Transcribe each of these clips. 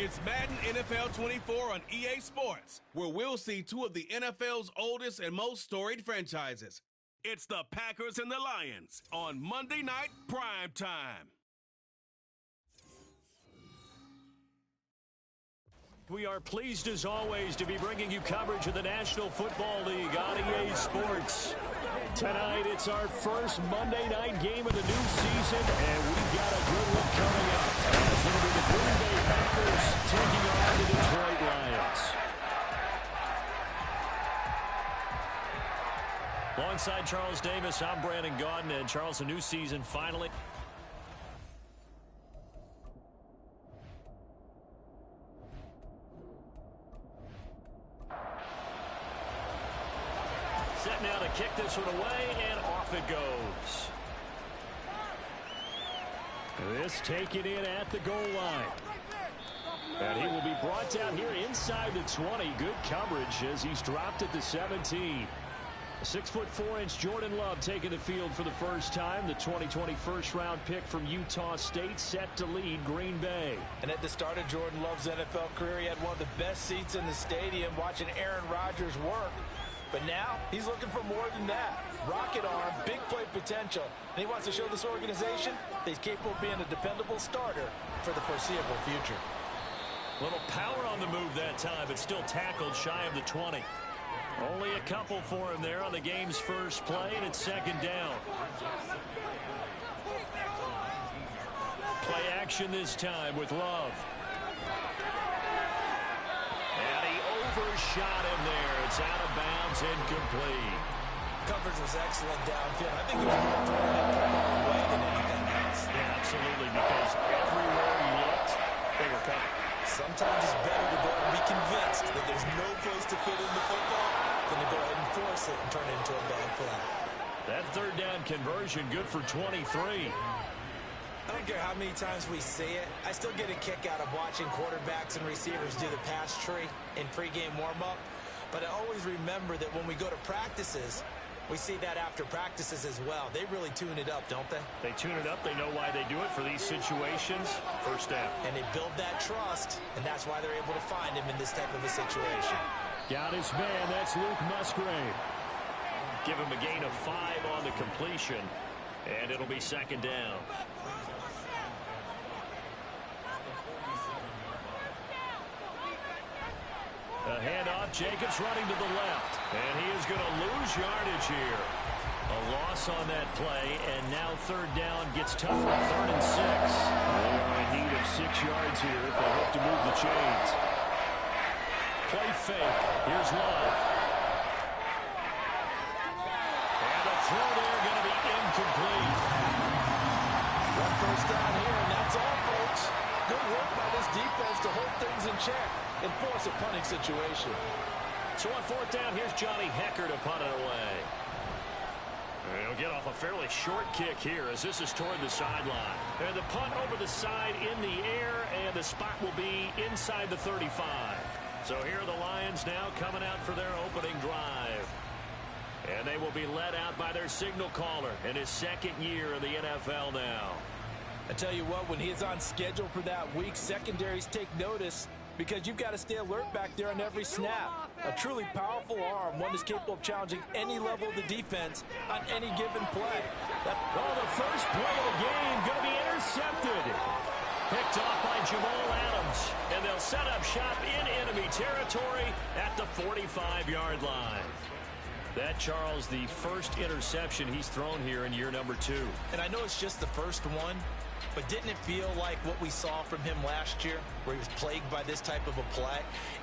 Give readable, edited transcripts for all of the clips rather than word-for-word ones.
It's Madden NFL 24 on EA Sports, where we'll see two of the NFL's oldest and most storied franchises. It's the Packers and the Lions on Monday Night Prime Time. We are pleased as always to be bringing you coverage of the National Football League on EA Sports. Tonight, it's our first Monday night game of the new season, and we've got a good one coming up as it'll be the Green Bay Packers taking on the Detroit Lions. Alongside Charles Davis, I'm Brandon Gaudin, and Charles, a new season finally. Set now to kick this one away, and off it goes. This taken in at the goal line. And he will be brought down here inside the 20. Good coverage as he's dropped at the 17. 6'4" Jordan Love taking the field for the first time. The 2020 first-round pick from Utah State set to lead Green Bay. And at the start of Jordan Love's NFL career, he had one of the best seats in the stadium watching Aaron Rodgers work. But now, he's looking for more than that. Rocket arm, big play potential. And he wants to show this organization that he's capable of being a dependable starter for the foreseeable future. Little power on the move that time, but still tackled shy of the 20. Only a couple for him there on the game's first play, and it's second down. Play action this time with Love. And he overshot him there. It's out of bounds, incomplete. Coverage was excellent downfield. I think it was more throwing that football away than anything else. Yeah, absolutely, because everywhere he looked, they were covered. Sometimes it's better to go and be convinced that there's no place to fit in the football than to go ahead and force it and turn it into a bad play. That third down conversion good for 23. I don't care how many times we see it. I still get a kick out of watching quarterbacks and receivers do the pass tree in pregame warm-up. But I always remember that when we go to practices, we see that after practices as well. They really tune it up, don't they? They tune it up. They know why they do it for these situations. First down. And they build that trust, and that's why they're able to find him in this type of a situation. Got his man. That's Luke Musgrave. Give him a gain of 5 on the completion, and it'll be second down. A handoff, Jacobs running to the left, and he is going to lose yardage here. A loss on that play, and now third down gets tougher, 3rd and 6. They are in need of 6 yards here if they hope to move the chains. Play fake, here's Love. And a throw there going to be incomplete. One first down here, and that's all, folks. Good work by this defense to hold things in check and force a punting situation. So on 4th down, here's Johnny Hecker to punt it away. He'll get off a fairly short kick here as this is toward the sideline. And the punt over the side in the air, and the spot will be inside the 35. So here are the Lions now coming out for their opening drive. And they will be led out by their signal caller in his 2nd year in the NFL now. I tell you what, when he's on schedule for that week, secondaries take notice because you've got to stay alert back there on every snap. A truly powerful arm, one that's capable of challenging any level of the defense on any given play. Well, the first play of the game going to be intercepted. Picked off by Jamal Adams, and they'll set up shop in enemy territory at the 45-yard line. That, Charles, the first interception he's thrown here in year number 2. And I know it's just the first one, but didn't it feel like what we saw from him last year, where he was plagued by this type of a play?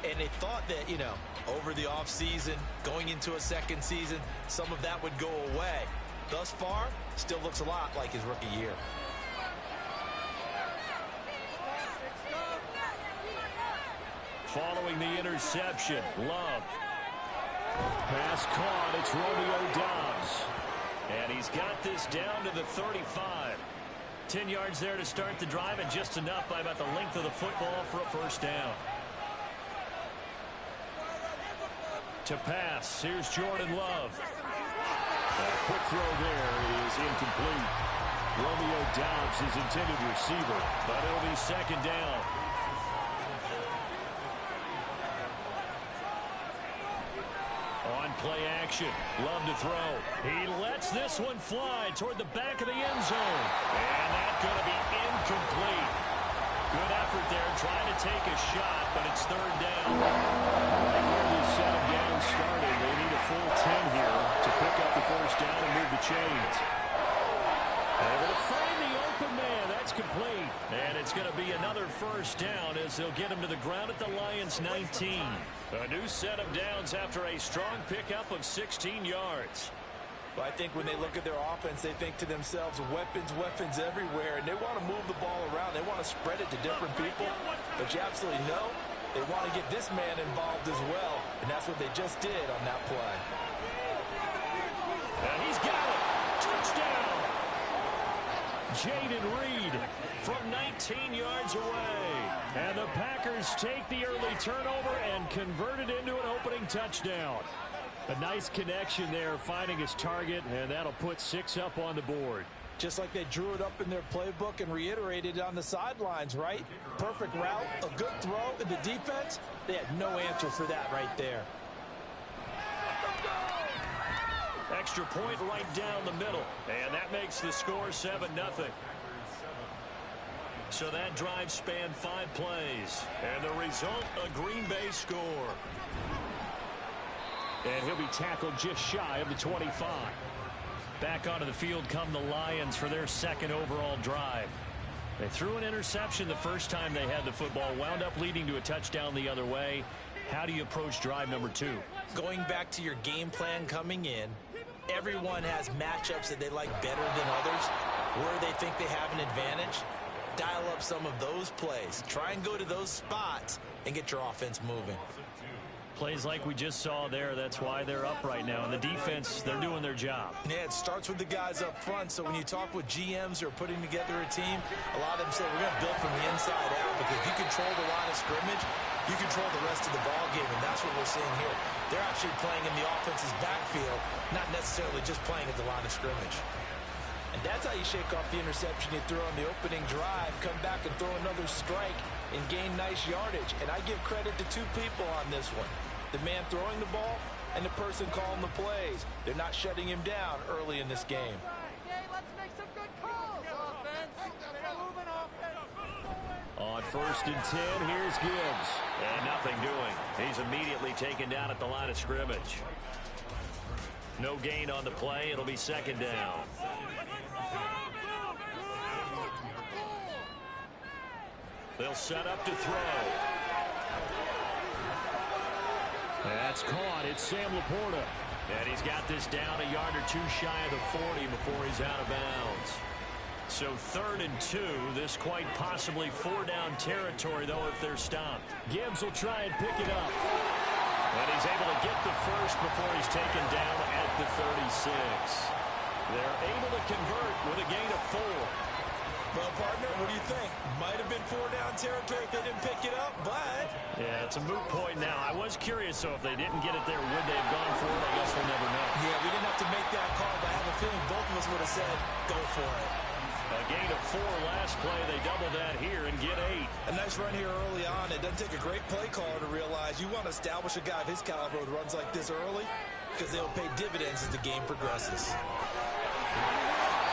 And they thought that, you know, over the offseason, going into a second season, some of that would go away. Thus far, still looks a lot like his rookie year. Following the interception, Love. Pass caught, it's Romeo Doubs. And he's got this down to the 35. 10 yards there to start the drive, and just enough by about the length of the football for a first down. To pass, here's Jordan Love. A quick throw there is incomplete. Romeo Doubs, his intended receiver, but it'll be second down. play action. Love to throw. He lets this one fly toward the back of the end zone. And that's going to be incomplete. Good effort there, trying to take a shot, but it's third down. Right where this set of downs started, they need a full 10 here to pick up the first down and move the chains. Able to find the open man. That's complete. And it's going to be another first down as they'll get him to the ground at the Lions' 19. A new set of downs after a strong pickup of 16 yards. Well, I think when they look at their offense, they think to themselves, weapons everywhere, and they want to move the ball around. They want to spread it to different people. But you absolutely know they want to get this man involved as well, and that's what they just did on that play. And he's got it. Touchdown. Jaden Reed from 19 yards away. And the Packers take the early turnover and convert it into an opening touchdown. A nice connection there, finding his target, and that'll put 6 up on the board. Just like they drew it up in their playbook and reiterated it on the sidelines, right? Perfect route, a good throw, and the defense, they had no answer for that right there. Extra point right down the middle, and that makes the score 7-0. So that drive spanned 5 plays, and the result, a Green Bay score. And he'll be tackled just shy of the 25. Back onto the field come the Lions for their second overall drive. They threw an interception the first time they had the football, wound up leading to a touchdown the other way. How do you approach drive number 2? Going back to your game plan coming in, everyone has matchups that they like better than others, where they think they have an advantage. Dial up some of those plays. Try and go to those spots and get your offense moving. Plays like we just saw there, that's why they're up right now. And the defense, they're doing their job. Yeah, it starts with the guys up front. So when you talk with GMs who are putting together a team, a lot of them say we're going to build from the inside out, because if you control the line of scrimmage, you control the rest of the ball game, and that's what we're seeing here. They're actually playing in the offense's backfield, not necessarily just playing at the line of scrimmage. And that's how you shake off the interception you threw on the opening drive, come back and throw another strike and gain nice yardage. And I give credit to 2 people on this one. The man throwing the ball and the person calling the plays. They're not shutting him down early in this game. Let's make some good calls, offense. Moving offense. On 1st and 10, here's Gibbs. And nothing doing. He's immediately taken down at the line of scrimmage. No gain on the play. It'll be second down. They'll set up to throw. That's caught. It's Sam Laporta. And he's got this down a yard or 2 shy of the 40 before he's out of bounds. So 3rd and 2. This quite possibly 4-down territory, though, if they're stopped. Gibbs will try and pick it up. And he's able to get the first before he's taken down at the 36. They're able to convert with a gain of 4. Well, partner, what do you think? Might have been 4-down territory if they didn't pick it up, but... Yeah, it's a moot point now. I was curious, so if they didn't get it there, would they have gone for it? I guess we'll never know. Yeah, we didn't have to make that call, but I have a feeling both of us would have said, go for it. A gain of 4 last play. They double that here and get 8. A nice run here early on. It doesn't take a great play caller to realize you want to establish a guy of his caliber with runs like this early, because they'll pay dividends as the game progresses.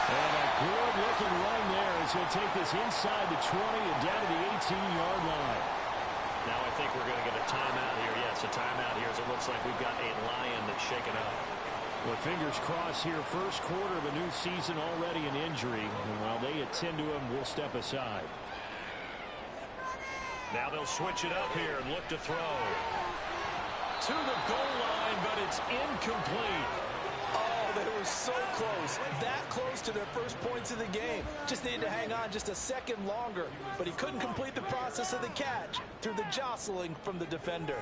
And a good-looking run there as he'll take this inside the 20 and down to the 18-yard line. Now I think we're going to get a timeout here. Yes, a timeout here as it looks like we've got a Lion that's shaken up. Well, fingers crossed here. First quarter of a new season, already an injury. And while they attend to him, we'll step aside. Now they'll switch it up here and look to throw. To the goal line, but it's incomplete. Oh, they were so close. That close to their first points of the game. Just needed to hang on just a second longer. But he couldn't complete the process of the catch through the jostling from the defender.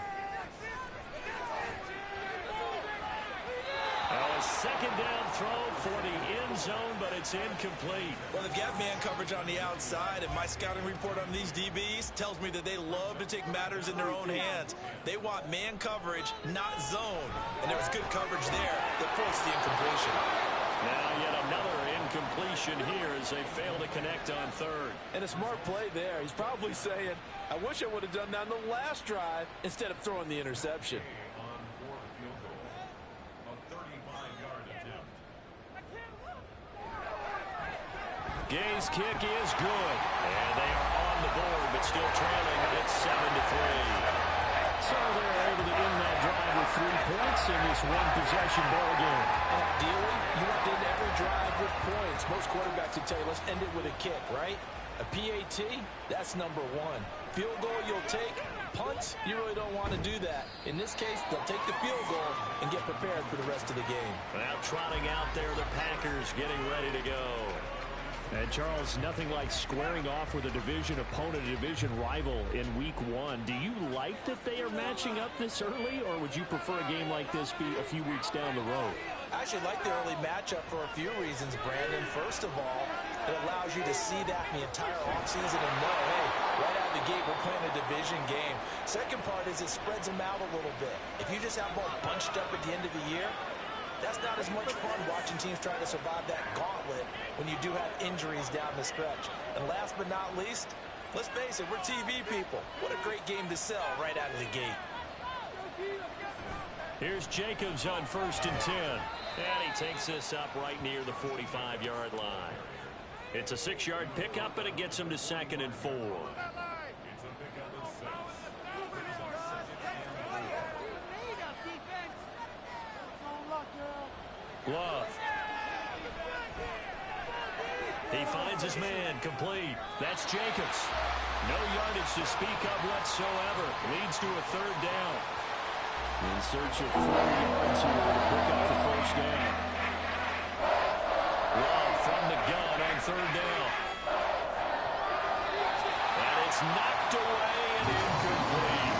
A second down throw for the end zone, but it's incomplete. Well, they've got man coverage on the outside, and my scouting report on these DBs tells me that they love to take matters in their own hands. They want man coverage, not zone. And there was good coverage there that forced the incompletion. Now yet another incompletion here as they fail to connect on 3rd. And a smart play there. He's probably saying, I wish I would have done that on the last drive instead of throwing the interception. Gay's kick is good. And they are on the board, but still trailing. It's 7-3. So they're able to end that drive with 3 points in this one-possession ball game. Ideally, you want to end every drive with points. Most quarterbacks would tell you, let's end it with a kick, right? A PAT, that's number 1. Field goal you'll take. Punts, you really don't want to do that. In this case, they'll take the field goal and get prepared for the rest of the game. Now trotting out there, the Packers getting ready to go. And, Charles, nothing like squaring off with a division opponent, a division rival in Week 1. Do you like that they are matching up this early, or would you prefer a game like this be a few weeks down the road? I actually like the early matchup for a few reasons, Brandon. First of all, it allows you to see that in the entire offseason and know, hey, right out of the gate, we're playing a division game. Second part is it spreads them out a little bit. If you just have them all bunched up at the end of the year, that's not as much fun watching teams try to survive that gauntlet when you do have injuries down the stretch. And last but not least, let's face it, we're TV people. What a great game to sell right out of the gate. Here's Jacobs on 1st and 10. And he takes this up right near the 45-yard line. It's a 6-yard pickup, and it gets him to 2nd and 4. Glove. He finds his man, complete. That's Jacobs. No yardage to speak of whatsoever. Leads to a 3rd down. In search of 4 yards here to pick up the 1st down. Glove from the gun on 3rd down. And it's knocked away and incomplete.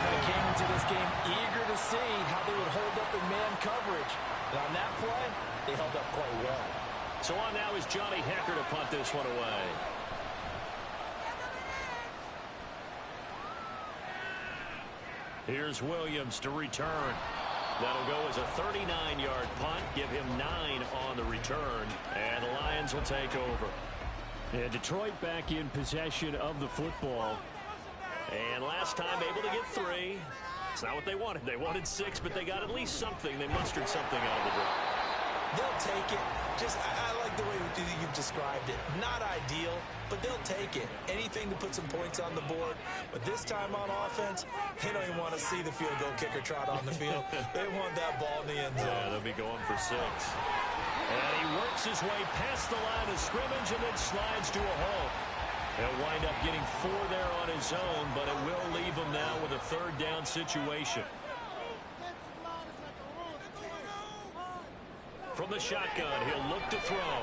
They came into this game eager to see how they would hold up in man coverage. And on that play, they held up quite well. So on now is Johnny Hecker to punt this one away. Here's Williams to return. That'll go as a 39-yard punt. Give him 9 on the return. And the Lions will take over. And Detroit back in possession of the football. And last time able to get 3. It's not what they wanted. They wanted 6, but they got at least something. They mustered something out of the drive. They'll take it. I like the way you've described it. Not ideal, but they'll take it. Anything to put some points on the board. But this time on offense, they don't even want to see the field goal kicker trot on the field. They want that ball in the end zone. Yeah, they'll be going for 6. And he works his way past the line of scrimmage and then slides to a halt. He'll wind up getting 4 there on his own, but it will leave him now with a 3rd down situation. From the shotgun, he'll look to throw.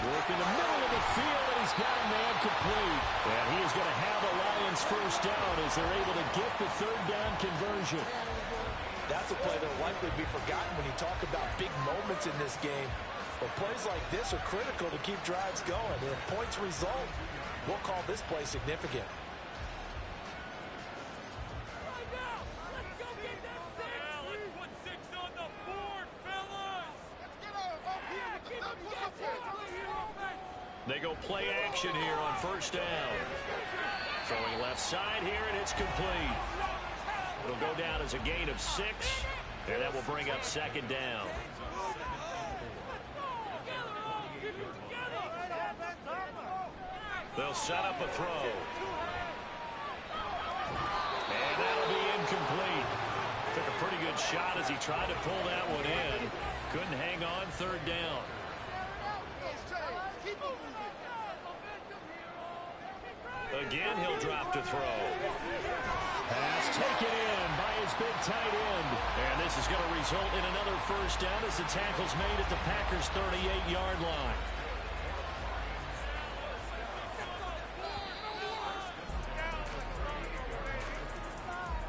Work in the middle of the field, and he's got a man complete. And he is going to have a Lions 1st down as they're able to get the 3rd down conversion. That's a play that will likely be forgotten when you talk about big moments in this game. But plays like this are critical to keep drives going. And if points result, we'll call this play significant. They go play action here on 1st down. Throwing left side here, and it's complete. It'll go down as a gain of 6, and that will bring up 2nd down. They'll set up a throw. And that'll be incomplete. Took a pretty good shot as he tried to pull that one in. Couldn't hang on 3rd down. Again, he'll drop to throw. Pass taken in by his big tight end. And this is going to result in another 1st down as the tackle's made at the Packers' 38-yard line.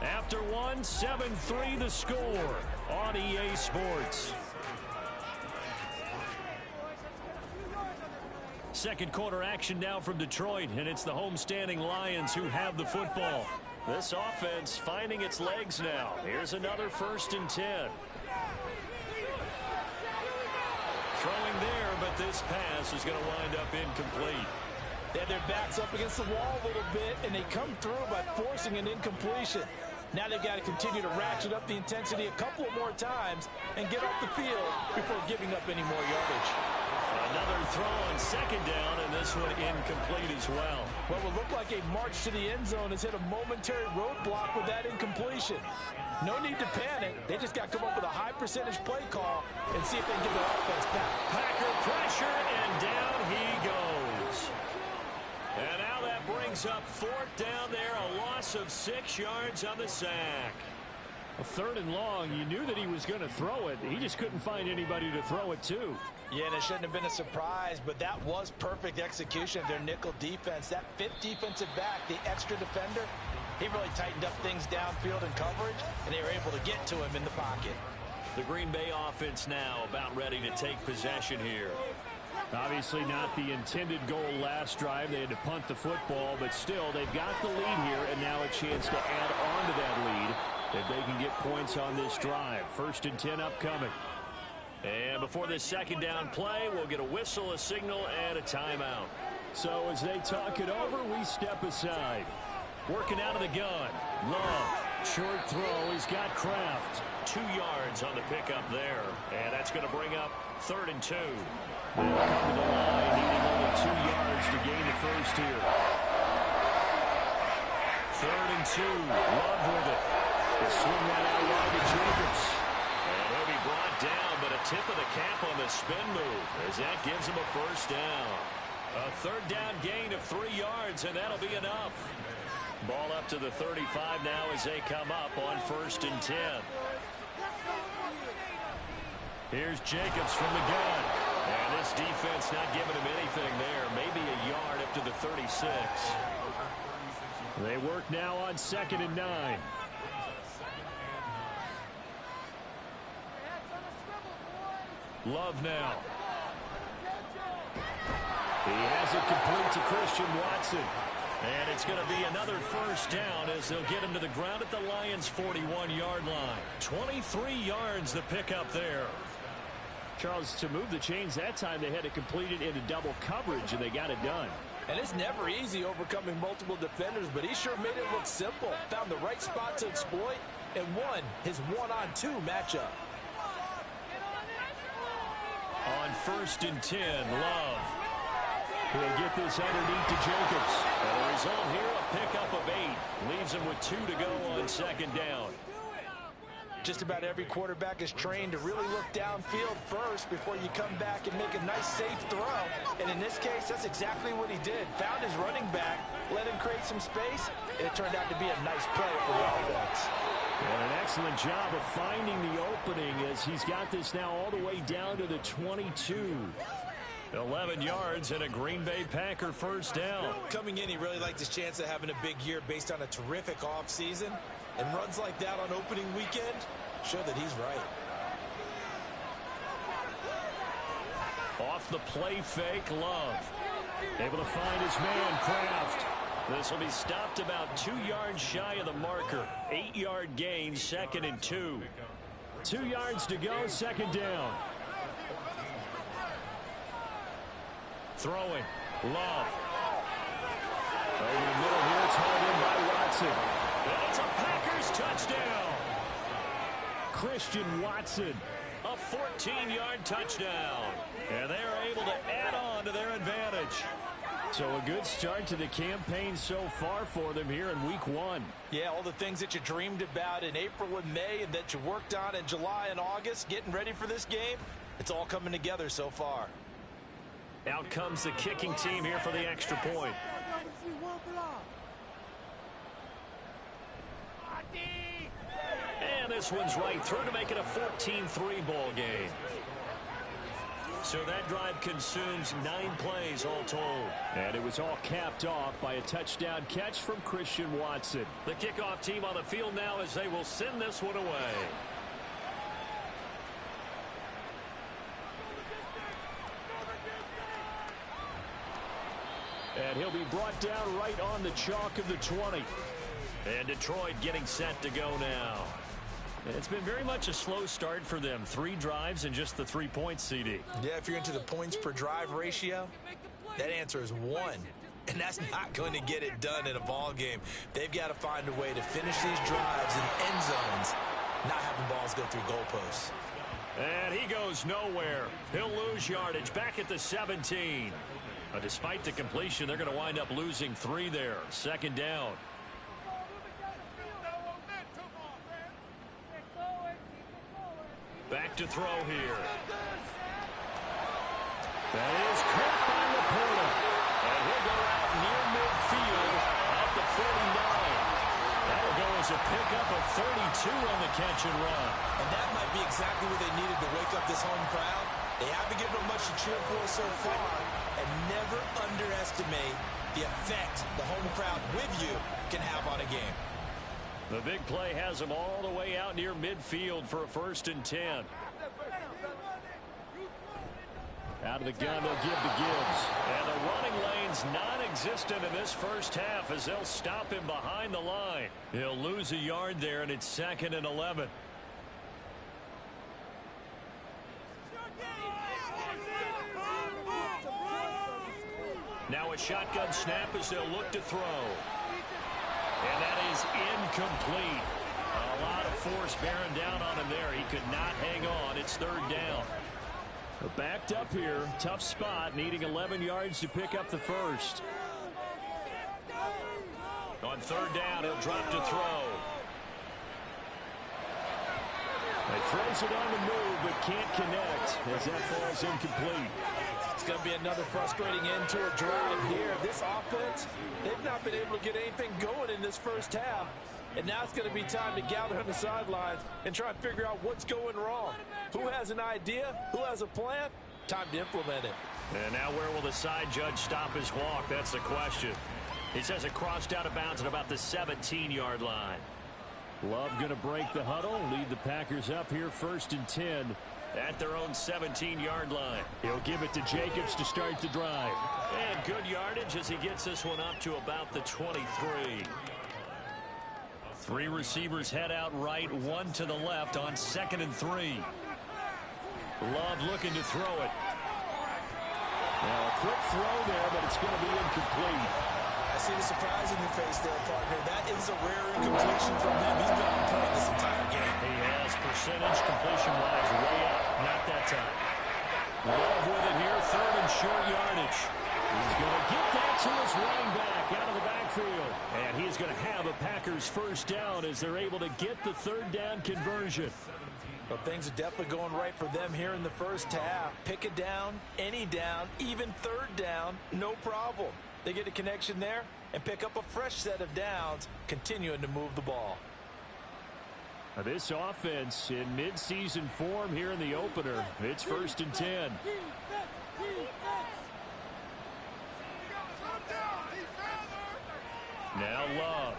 After 1, 7-3 the score on EA Sports. Second quarter action now from Detroit, and it's the homestanding Lions who have the football. This offense finding its legs now. Here's another 1st and 10. Throwing there, but this pass is going to wind up incomplete. They had their backs up against the wall a little bit, and they come through by forcing an incompletion. Now they've got to continue to ratchet up the intensity a couple more times and get off the field before giving up any more yardage. Another throw on second down, and this one incomplete as well. What would look like a march to the end zone has hit a momentary roadblock with that incompletion. No need to panic. They just got to come up with a high percentage play call and see if they can get their offense back. Packer pressure, and down he goes. And now that brings up fourth down there, a loss of 6 yards on the sack. A 3rd and long, you knew that he was going to throw it. He just couldn't find anybody to throw it to. Yeah, and it shouldn't have been a surprise, but that was perfect execution of their nickel defense. That 5th defensive back, the extra defender, he really tightened up things downfield in coverage, and they were able to get to him in the pocket. The Green Bay offense now about ready to take possession here. Obviously not the intended goal last drive. They had to punt the football, but still, they've got the lead here, and now a chance to add on to that lead if they can get points on this drive. 1st and 10 upcoming. And before this second down play, we'll get a whistle, a signal, and a timeout. So as they talk it over, we step aside. Working out of the gun. Love. Short throw. He's got Kraft. 2 yards on the pickup there. And that's going to bring up 3rd and 2. They'll come to the line, needing only 2 yards to gain the first here. 3rd and 2. Love with it. They swing that out wide to Jacobs. And he'll be brought down, but a tip of the cap on the spin move as that gives him a first down. A 3rd down gain of 3 yards, and that'll be enough. Ball up to the 35 now as they come up on 1st and 10. Here's Jacobs from the gun. And this defense not giving him anything there. Maybe a yard up to the 36. They work now on 2nd and 9. Love now. He has it complete to Christian Watson. And it's going to be another first down as they'll get him to the ground at the Lions' 41-yard line. 23 yards the pickup there. Charles, to move the chains that time, they had to complete it into double coverage, and they got it done. And it's never easy overcoming multiple defenders, but he sure made it look simple. Found the right spot to exploit and won his 1-on-2 matchup. On 1st and 10, Love. He'll get this underneath to Jacobs. And the result here, a pickup of 8. Leaves him with 2 to go on 2nd down. Just about every quarterback is trained to really look downfield first before you come back and make a nice, safe throw. And in this case, that's exactly what he did. Found his running back, let him create some space, and it turned out to be a nice play for the offense. And an excellent job of finding the opening as he's got this now all the way down to the 22. 11 yards and a Green Bay Packer first down. Coming in, he really liked his chance of having a big year based on a terrific offseason. And runs like that on opening weekend show that he's right. Off the play fake, Love. Able to find his man, Kraft. This will be stopped about 2 yards shy of the marker. 8-yard gain, 2nd and 2. 2 yards to go, 2nd down. Throwing, Love. Over the middle here, it's hauled in by Watson. And it's a Packers touchdown. Christian Watson. A 14-yard touchdown. And they are able to add on to their advantage. So a good start to the campaign so far for them here in week 1. Yeah, all the things that you dreamed about in April and May and that you worked on in July and August, getting ready for this game, it's all coming together so far. Out comes the kicking team here for the extra point. And this one's right through to make it a 14-3 ball game. So that drive consumes 9 plays all told. And it was all capped off by a touchdown catch from Christian Watson. The kickoff team on the field now as they will send this one away. And he'll be brought down right on the chalk of the 20. And Detroit getting set to go now. It's been very much a slow start for them. 3 drives and just the 3 points, CD. Yeah, if you're into the points per drive ratio, that answer is 1. And that's not going to get it done in a ball game. They've got to find a way to finish these drives in end zones, not having balls go through goalposts. And he goes nowhere. He'll lose yardage back at the 17. Despite the completion, they're going to wind up losing 3 there. Second down. Back to throw here. That is caught by Laporta. And he'll go out near midfield at the 49. That'll go as a pickup of 32 on the catch and run. And that might be exactly what they needed to wake up this home crowd. They haven't given them much to cheer for so far. And never underestimate the effect the home crowd with you can have on a game. The big play has them all the way out near midfield for a 1st and 10. Out of the gun, they'll give to Gibbs. And the running lane's non-existent in this first half as they'll stop him behind the line. He'll lose a yard there, and it's 2nd and 11. Now a shotgun snap as they'll look to throw. And that is incomplete. A lot of force bearing down on him there. He could not hang on. It's 3rd down. Backed up here. Tough spot. Needing 11 yards to pick up the first. On 3rd down, he'll drop to throw. He throws it on the move, but can't connect as that falls incomplete. It's going to be another frustrating end to a drive here. This offense, they've not been able to get anything going in this first half. And now it's going to be time to gather on the sidelines and try and figure out what's going wrong. Who has an idea? Who has a plan? Time to implement it. And now where will the side judge stop his walk? That's the question. He says it crossed out of bounds at about the 17-yard line. Love going to break the huddle, lead the Packers up here 1st and 10. At their own 17-yard line. He'll give it to Jacobs to start the drive. And good yardage as he gets this one up to about the 23. 3 receivers head out right, 1 to the left on 2nd and 3. Love looking to throw it. Now a quick throw there, but it's going to be incomplete. I see the surprise in your face there, partner. That is a rare incompletion from him. He's been on point this entire game. He has percentage completion-wise way up. Not that time. Love with it here, 3rd and short yardage. He's going to get that to his running back out of the backfield. And he's going to have a Packers 1st down as they're able to get the 3rd down conversion. Well, things are definitely going right for them here in the first half. Pick a down, any down, even 3rd down, no problem. They get a connection there and pick up a fresh set of downs, continuing to move the ball. This offense in midseason form here in the opener. It's 1st and 10. Now Love.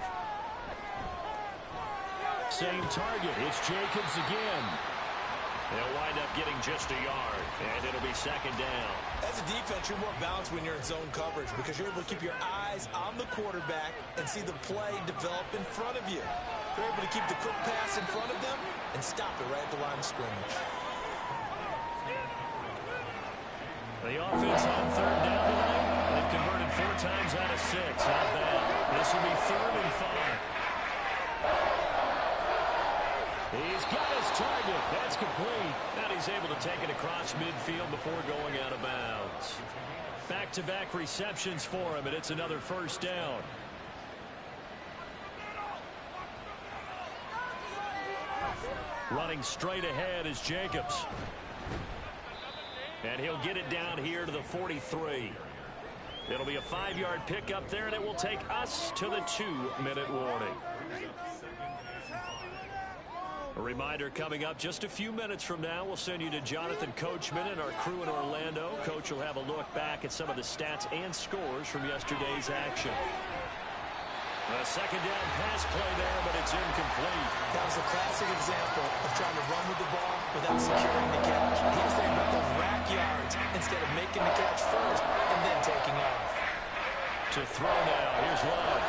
Same target. It's Jacobs again. They'll wind up getting just a yard, and it'll be 2nd down. As a defense, you're more balanced when you're in zone coverage because you're able to keep your eyes on the quarterback and see the play develop in front of you. You're able to keep the quick pass in front of them and stop it right at the line of scrimmage. The offense on 3rd down tonight. They've converted 4 times out of 6. Not bad. This will be 3rd and 5. He's got his target. That's complete. And he's able to take it across midfield before going out of bounds. Back-to-back receptions for him, and it's another 1st down. Running straight ahead is Jacobs. And he'll get it down here to the 43. It'll be a 5-yard pickup there, and it will take us to the 2-minute warning. A reminder coming up just a few minutes from now. We'll send you to Jonathan Coachman and our crew in Orlando. Coach will have a look back at some of the stats and scores from yesterday's action. A 2nd down pass play there, but it's incomplete. That was a classic example of trying to run with the ball without securing the catch. He was thinking about those rack yards instead of making the catch first and then taking off. To throw now, here's Love.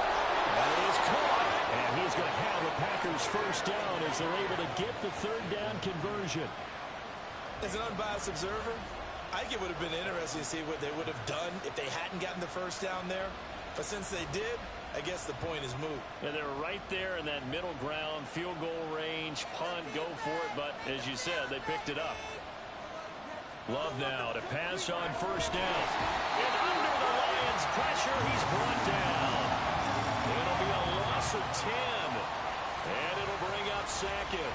That is caught. And he's going to have a Packers 1st down as they're able to get the 3rd down conversion. As an unbiased observer, I think it would have been interesting to see what they would have done if they hadn't gotten the 1st down there. But since they did, I guess the point is moot. And they're right there in that middle ground, field goal range, punt, go for it. But as you said, they picked it up. Love now to pass on first down. And under the Lions' pressure, he's brought down. It'll be a loss of 10. And it'll bring up second.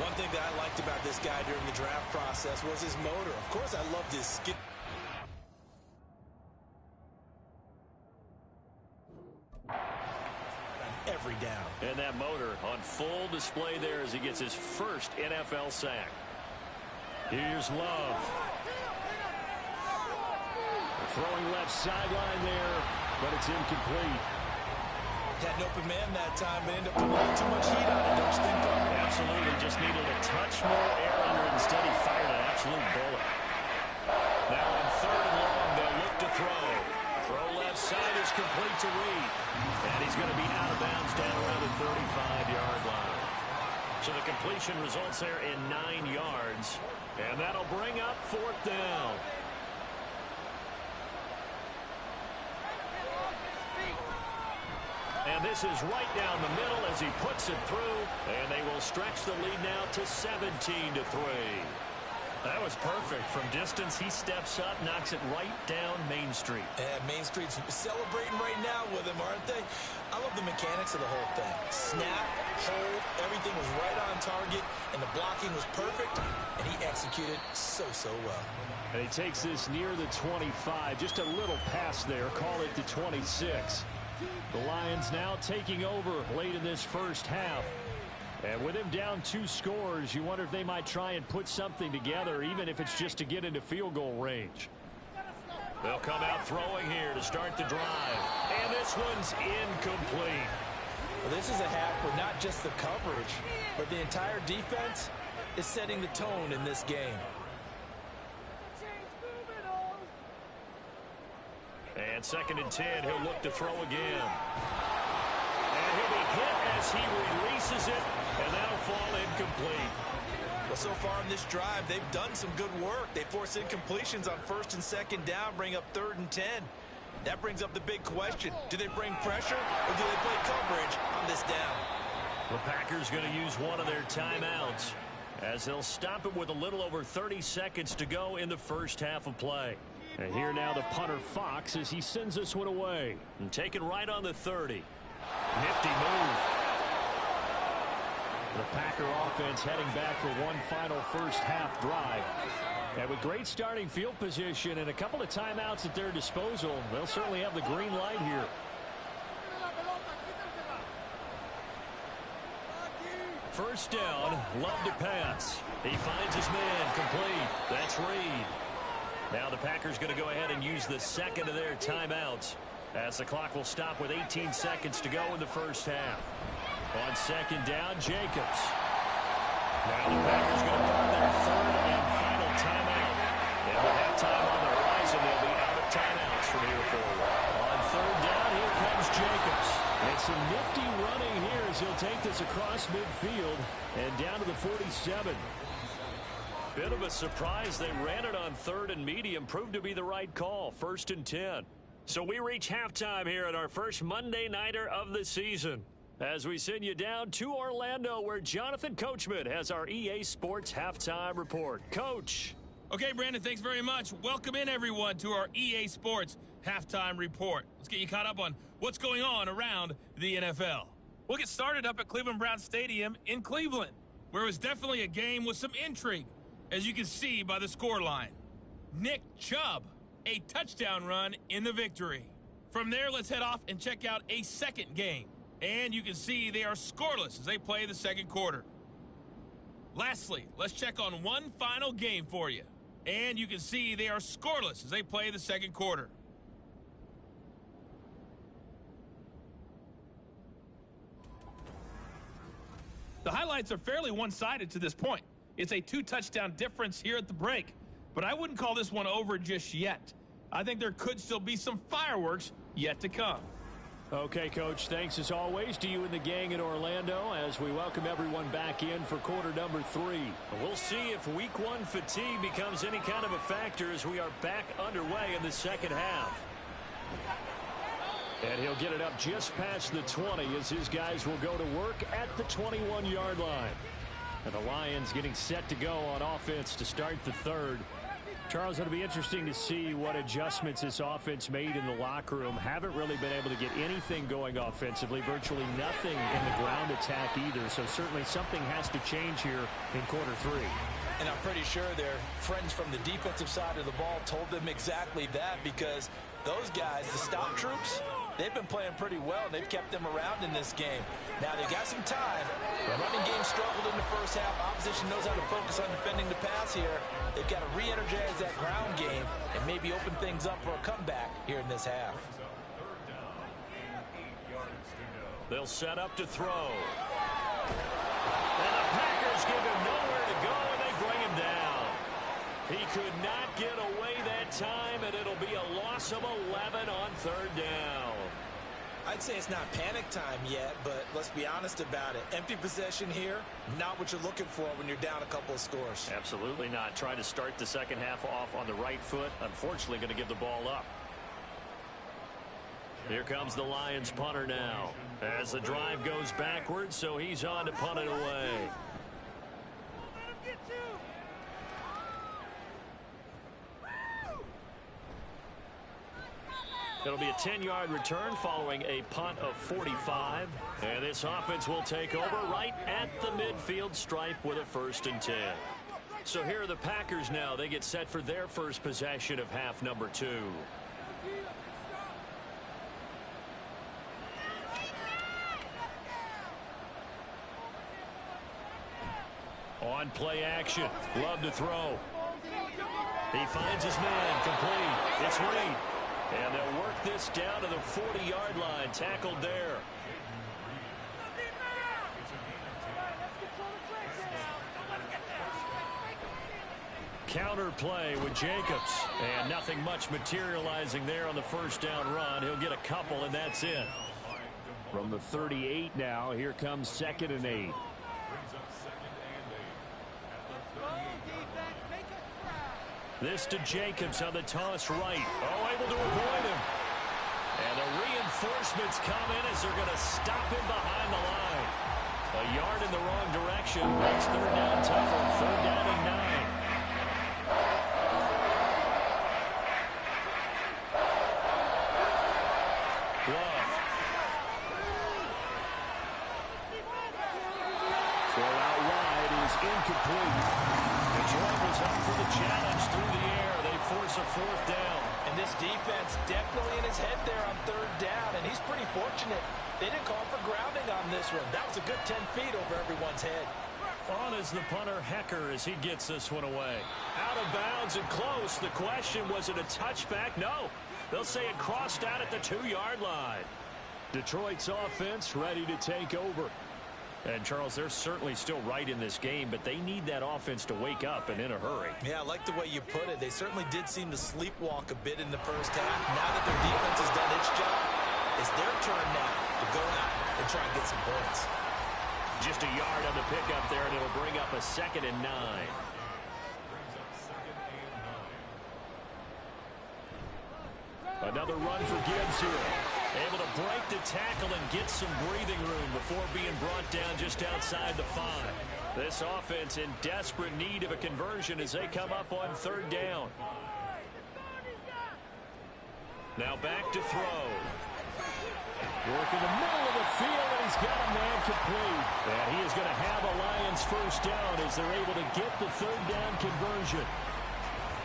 One thing that I liked about this guy during the draft process was his motor. Of course, I loved his skip. Every down. And that motor on full display there as he gets his first NFL sack. Here's Love. Throwing left sideline there, but it's incomplete. Had an open man that time, but ended up putting a little too much heat on it, don't you think, Parker? Absolutely. Just needed a touch more air under it. Instead, he fired an absolute bullet. Now on third and long, they'll look to throw. Throw left side is complete to Reed. And he's going to be out of bounds down around the 35-yard line. So the completion results there in 9 yards. And that'll bring up fourth down. And this is right down the middle as he puts it through. And they will stretch the lead now to 17-3. That was perfect. From distance, he steps up, knocks it right down Main Street. And Main Street's celebrating right now with him, aren't they? I love the mechanics of the whole thing. Snap, hold, everything was right on target, and the blocking was perfect, and he executed so well. And he takes this near the 25. Just a little pass there. Call it the 26. The Lions now taking over late in this first half. And with him down 2 scores, you wonder if they might try and put something together, even if it's just to get into field goal range. They'll come out throwing here to start the drive. And this one's incomplete. Well, this is a half where not just the coverage, but the entire defense is setting the tone in this game. And 2nd and 10, he'll look to throw again. And he'll be hit as he releases it, and that'll fall incomplete. Well, so far in this drive, they've done some good work. They force incompletions on 1st and 2nd down, bring up 3rd and 10. That brings up the big question. Do they bring pressure, or do they play coverage on this down? The Packers going to use one of their timeouts as they'll stop it with a little over 30 seconds to go in the first half of play. And here now the punter Fox as he sends this one away. And taken right on the 30. Nifty move. The Packer offense heading back for one final first half drive. And with great starting field position and a couple of timeouts at their disposal, they'll certainly have the green light here. First down, Love to pass. He finds his man complete. That's Reed. Now the Packers going to go ahead and use the second of their timeouts as the clock will stop with 18 seconds to go in the first half. On 2nd down, Jacobs. Now the Packers going to burn their 3rd and final timeout. And with halftime on the horizon, they'll be out of timeouts from here forward. On 3rd down, here comes Jacobs. And some nifty running here as he'll take this across midfield and down to the 47. Bit of a surprise. They ran it on 3rd and medium. Proved to be the right call. 1st and 10. So we reach halftime here at our first Monday Nighter of the season, as we send you down to Orlando, where Jonathan Coachman has our EA Sports Halftime Report. Coach. Okay, Brandon, thanks very much. Welcome in, everyone, to our EA Sports Halftime Report. Let's get you caught up on what's going on around the NFL. We'll get started up at Cleveland Browns Stadium in Cleveland, where it was definitely a game with some intrigue, as you can see by the scoreline. Nick Chubb, a touchdown run in the victory. From there, let's head off and check out a second game. And you can see they are scoreless as they play the second quarter. Lastly, let's check on one final game for you. And you can see they are scoreless as they play the second quarter. The highlights are fairly one-sided to this point. It's a 2-touchdown difference here at the break. But I wouldn't call this one over just yet. I think there could still be some fireworks yet to come. Okay, Coach, thanks as always to you and the gang in Orlando as we welcome everyone back in for quarter number 3. We'll see if week 1 fatigue becomes any kind of a factor as we are back underway in the second half. And he'll get it up just past the 20 as his guys will go to work at the 21-yard line. And the Lions getting set to go on offense to start the third. Charles, it'll be interesting to see what adjustments this offense made in the locker room. Haven't really been able to get anything going offensively, virtually nothing in the ground attack either. So certainly something has to change here in quarter three. And I'm pretty sure their friends from the defensive side of the ball told them exactly that, because those guys, the stop troops, they've been playing pretty well. They've kept them around in this game. Now, they've got some time. The running game struggled in the first half. Opposition knows how to focus on defending the pass here. They've got to re-energize that ground game and maybe open things up for a comeback here in this half. They'll set up to throw. And the Packers give him nowhere to go, and they bring him down. He could not get away that time, and it'll be a loss of 11 on third down. I'd say it's not panic time yet, but let's be honest about it. Empty possession here, not what you're looking for when you're down a couple of scores. Absolutely not. Trying to start the second half off on the right foot. Unfortunately, going to give the ball up. Here comes the Lions punter now. As the drive goes backwards, so he's on to punt it away. It'll be a 10-yard return following a punt of 45. And this offense will take over right at the midfield stripe with a 1st and 10. So here are the Packers now. They get set for their first possession of half number 2. On play action. Love to throw. He finds his man. Complete. It's Reed. And they'll work this down to the 40-yard line. Tackled there. Counter play with Jacobs. And nothing much materializing there on the first down run. He'll get a couple, and that's it. From the 38 now, here comes 2nd and 8. This to Jacobs on the toss right. Oh, able to avoid him. And the reinforcements come in as they're going to stop him behind the line. A yard in the wrong direction. That's third down tougher. 3rd down and 9. Love. Throw out wide is incomplete. Detroit was up for the challenge through the air. They force a 4th down. And this defense definitely in his head there on 3rd down, and he's pretty fortunate. They didn't call for grounding on this one. That was a good 10 feet over everyone's head. On is the punter, Hecker, as he gets this one away. Out of bounds and close. The question, was it a touchback? No. They'll say it crossed out at the 2-yard line. Detroit's offense ready to take over. And, Charles, they're certainly still right in this game, but they need that offense to wake up and in a hurry. Yeah, I like the way you put it. They certainly did seem to sleepwalk a bit in the first half. Now that their defense has done its job, it's their turn now to go out and try and get some points. Just a yard on the pickup there, and it'll bring up a 2nd and 9. Another run for Gibbs here. Able to break the tackle and get some breathing room before being brought down just outside the 5. This offense in desperate need of a conversion as they come up on 3rd down. Now back to throw. Work in the middle of the field, and he's got a man complete. And he is going to have a Lions 1st down as they're able to get the 3rd down conversion.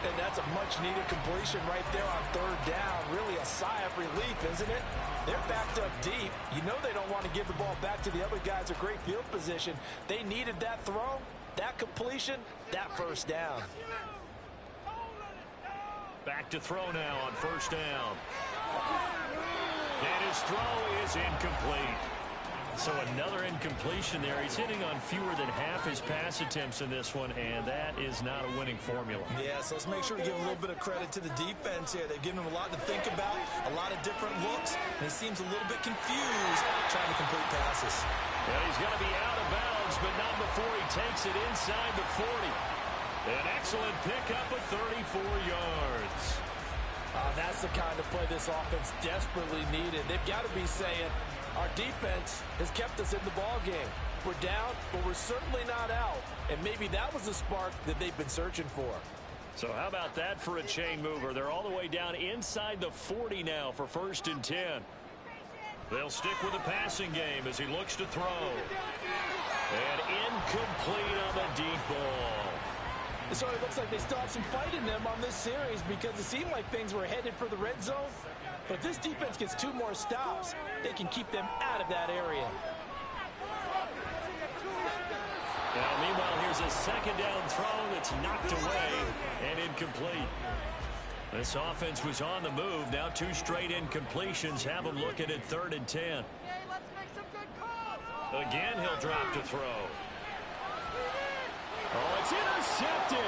And that's a much-needed completion right there on 3rd down. Really a sigh of relief, isn't it? They're backed up deep. You know they don't want to give the ball back to the other guys at great field position. They needed that throw, that completion, that 1st down. Back to throw now on 1st down. And his throw is incomplete. So another incompletion there. He's hitting on fewer than half his pass attempts in this one, and that is not a winning formula. Yeah, so let's make sure we give a little bit of credit to the defense here. They've given him a lot to think about, a lot of different looks, and he seems a little bit confused trying to complete passes. Well, he's going to be out of bounds, but not before he takes it inside the 40. An excellent pickup of 34 yards. That's the kind of play this offense desperately needed. They've got to be saying, our defense has kept us in the ball game. We're down, but we're certainly not out. And maybe that was the spark that they've been searching for. So how about that for a chain mover? They're all the way down inside the 40 now for 1st and 10. They'll stick with the passing game as he looks to throw. And incomplete on the deep ball. So it looks like they still have some fight in them on this series because it seemed like things were headed for the red zone. But this defense gets 2 more stops. They can keep them out of that area. Now, meanwhile, here's a 2nd down throw that's knocked away and incomplete. This offense was on the move. Now 2 straight incompletions have them looking at 3rd and 10. Okay, let's make some good calls. Again, he'll drop to throw. Oh, it's intercepted. A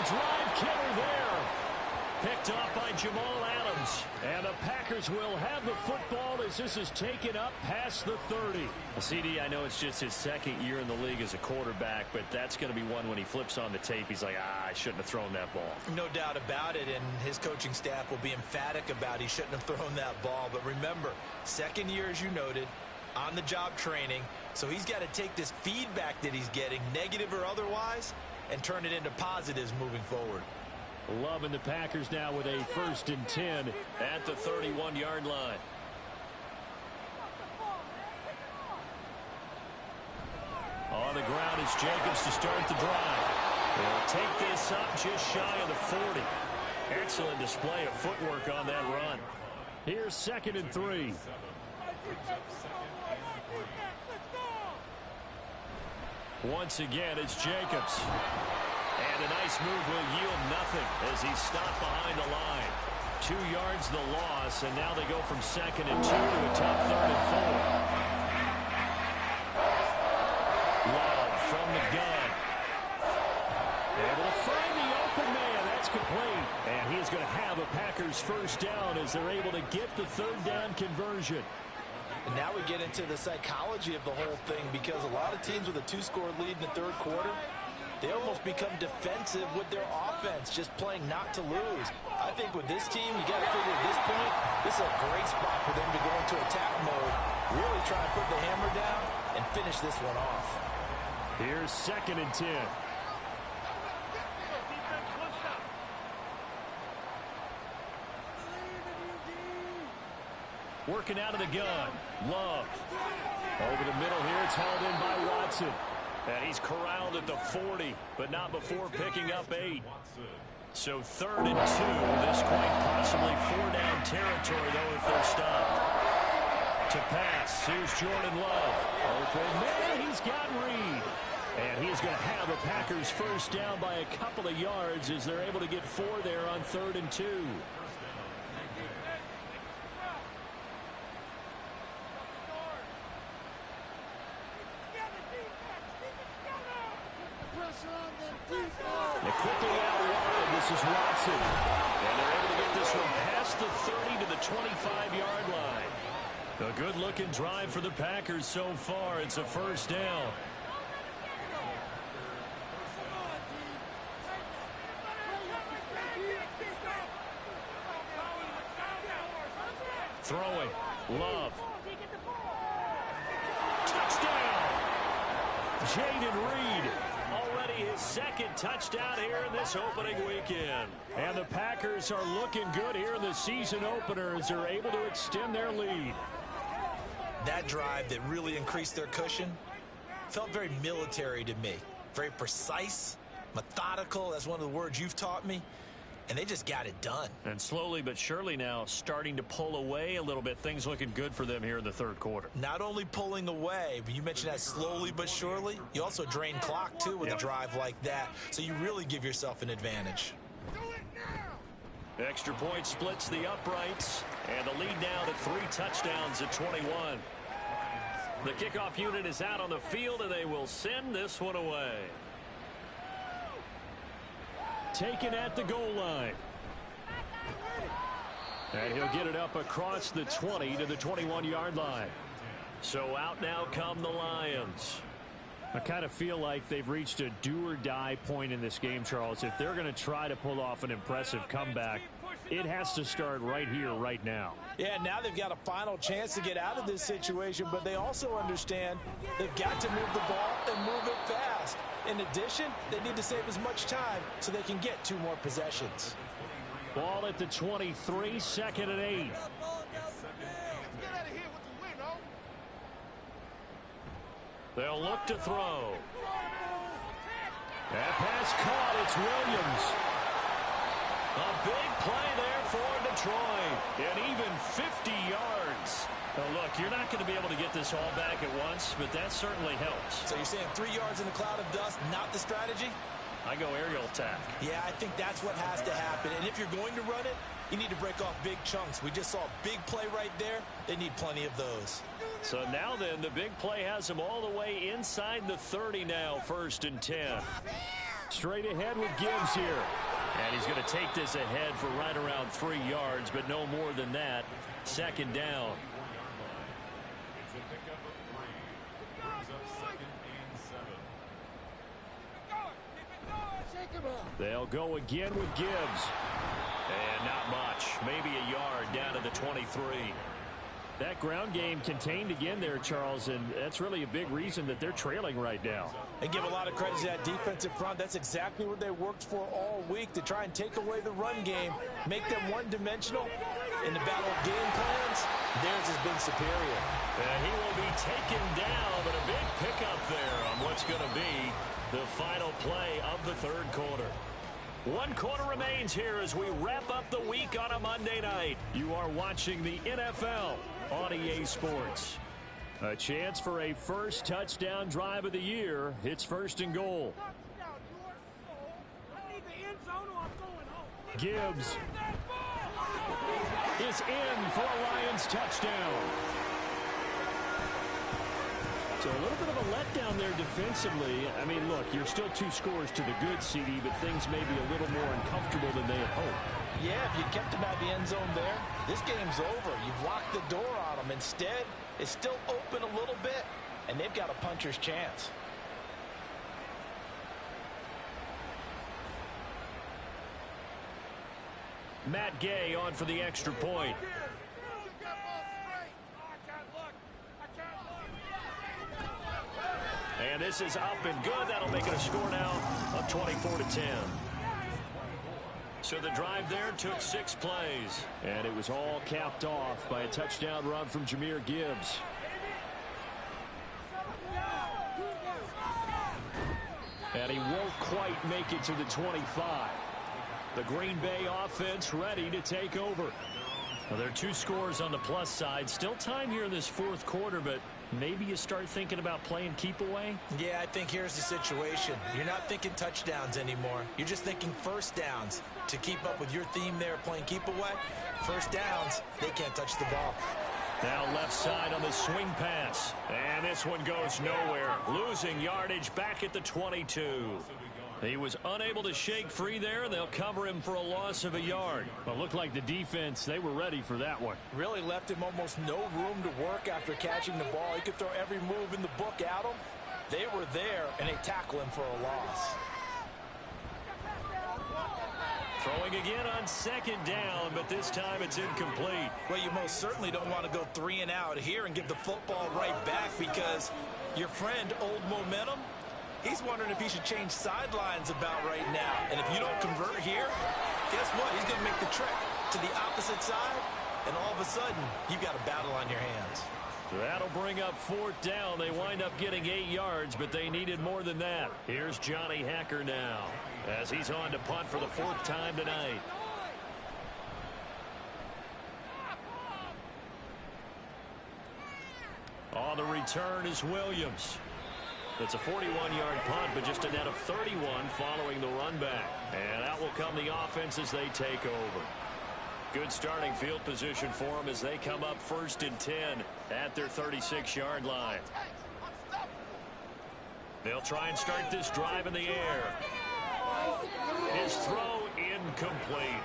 drive killer there. Picked off by Jamal Adams. And the Packers will have the football as this is taken up past the 30. CD, I know it's just his 2nd year in the league as a quarterback, but that's going to be one when he flips on the tape. He's like, I shouldn't have thrown that ball. No doubt about it, and his coaching staff will be emphatic about he shouldn't have thrown that ball. But remember, 2nd year, as you noted, on-the-job training. So he's got to take this feedback that he's getting, negative or otherwise, and turn it into positives moving forward. Loving the Packers now with a 1st and 10 at the 31-yard line. On the ground is Jacobs to start the drive. They'll take this up just shy of the 40. Excellent display of footwork on that run. Here's 2nd and 3. Once again, it's Jacobs. And a nice move will yield nothing as he's stopped behind the line. 2 yards the loss, and now they go from 2nd and 2 to a tough 3rd and 4. Love from the gun. Able to find the open man. That's complete. And he's going to have a Packers 1st down as they're able to get the 3rd down conversion. And now we get into the psychology of the whole thing because a lot of teams with a 2-score lead in the 3rd quarter, they almost become defensive with their offense, just playing not to lose. I think with this team, you got to figure at this point, this is a great spot for them to go into attack mode, really try and put the hammer down and finish this one off. Here's 2nd and 10. Working out of the gun. Love. Over the middle here, it's hauled in by Watson. And he's corralled at the 40, but not before picking up 8. So 3rd and 2. This quite possibly 4-down territory, though, if they're stopped. To pass, here's Jordan Love. Open man, he's got Reed. And he's going to have a Packers 1st down by a couple of yards as they're able to get 4 there on 3rd and 2. They quickly out wide. This is Watson. And they're able to get this one past the 30 to the 25-yard line. A good-looking drive for the Packers so far. It's a 1st down. Throwing. Love. Touchdown! Jaden Reed. Already his 2nd touchdown here in this opening weekend. And the Packers are looking good here in the season opener as they're able to extend their lead. That drive that really increased their cushion felt very military to me. Very precise, methodical. That's one of the words you've taught me. And they just got it done. And slowly but surely now starting to pull away a little bit. Things looking good for them here in the 3rd quarter. Not only pulling away, but you mentioned that slowly but surely. You also drain clock, too, with a drive like that. So you really give yourself an advantage. Extra point splits the uprights. And the lead now to 3 touchdowns at 21. The kickoff unit is out on the field, and they will send this one away. Taken at the goal line. And he'll get it up across the 20 to the 21-yard line. So out now come the Lions. I kind of feel like they've reached a do-or-die point in this game, Charles. If they're going to try to pull off an impressive comeback, It has to start right here, right now. Yeah, now they've got a final chance to get out of this situation, but they also understand they've got to move the ball and move it fast. In addition, they need to save as much time so they can get 2 more possessions. Ball at the 23, 2nd and 8. They'll look to throw. That pass caught. It's Williams. A big play there for Detroit. And even 50 yards. Now, look, you're not going to be able to get this all back at once, but that certainly helps. So you're saying 3 yards in a cloud of dust, not the strategy? I go aerial attack. Yeah, I think that's what has to happen. And if you're going to run it, you need to break off big chunks. We just saw a big play right there. They need plenty of those. So now then, the big play has them all the way inside the 30 now, 1st and 10. Straight ahead with Gibbs here. And he's going to take this ahead for right around 3 yards, but no more than that. 2nd down. They'll go again with Gibbs. And not much. Maybe a yard down to the 23. That ground game contained again there, Charles, and that's really a big reason that they're trailing right now. And give a lot of credit to that defensive front. That's exactly what they worked for all week, to try and take away the run game, make them one-dimensional. In the battle of game plans, theirs has been superior. And he will be taken down, but a big pickup there on what's going to be the final play of the 3rd quarter. 1 quarter remains here as we wrap up the week on a Monday night. You are watching the NFL on EA Sports. A chance for a first touchdown drive of the year. It's 1st and goal. Gibbs is in for a Lions touchdown. So a little bit of a letdown there defensively. I mean, look, you're still 2 scores to the good, CD, but things may be a little more uncomfortable than they had hoped. Yeah, if you kept them out of the end zone there, this game's over. You've locked the door on them. Instead, it's still open a little bit, and they've got a puncher's chance. Matt Gay on for the extra point. And this is up and good. That'll make it a score now of 24-10. So the drive there took 6 plays. And it was all capped off by a touchdown run from Jahmyr Gibbs. And he won't quite make it to the 25. The Green Bay offense ready to take over. Well, there are 2 scores on the plus side. Still time here in this 4th quarter, but maybe you start thinking about playing keep away? Yeah, I think here's the situation. You're not thinking touchdowns anymore. You're just thinking first downs. To keep up with your theme there, playing keep away, first downs, they can't touch the ball. Now left side on the swing pass. And this one goes nowhere. Losing yardage back at the 22. He was unable to shake free there. They'll cover him for a loss of a yard. Well, looked like the defense, they were ready for that one. Really left him almost no room to work after catching the ball. He could throw every move in the book at him. They were there, and they tackle him for a loss. Throwing again on 2nd down, but this time it's incomplete. Well, you most certainly don't want to go 3 and out here and give the football right back, because your friend, Old Momentum, he's wondering if he should change sidelines about right now. And if you don't convert here, guess what? He's going to make the trek to the opposite side, and all of a sudden, you've got a battle on your hands. That'll bring up 4th down. They wind up getting 8 yards, but they needed more than that. Here's Johnny Hecker now as he's on to punt for the 4th time tonight. On the return is Williams. It's a 41-yard punt, but just a net of 31 following the run back. And out will come the offense as they take over. Good starting field position for them as they come up 1st and 10 at their 36-yard line. They'll try and start this drive in the air. His throw incomplete.